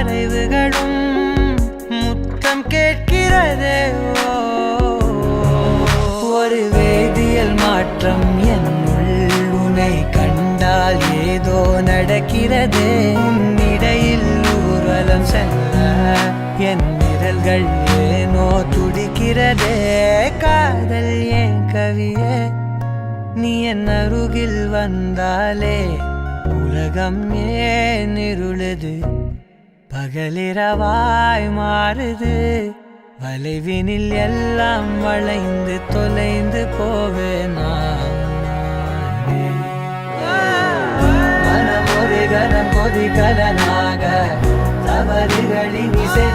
தொலைவுகளும் முத்தம் கேட்கிறதே. ஒரு வேதியியல் மாற்றம் என்னுள் உன்னை கண்டால் ஏதோ நடக்கிறதே. இடையில் ஊர்வலம் செல்ல என் விரல்கள் ஏனோ துடிக்கிறதே. காதல் ஏன் கவியே, நீ என் அருகில் வந்தாலே உலகம் ஏன் இருளுது, பகலிரவாய் மாறுது. வளைவினில் எல்லாம் வளைந்து தொலைந்து போவேனா. மனம் ஒரு கணம் கொதிகலனாக தவறுகளின் இசை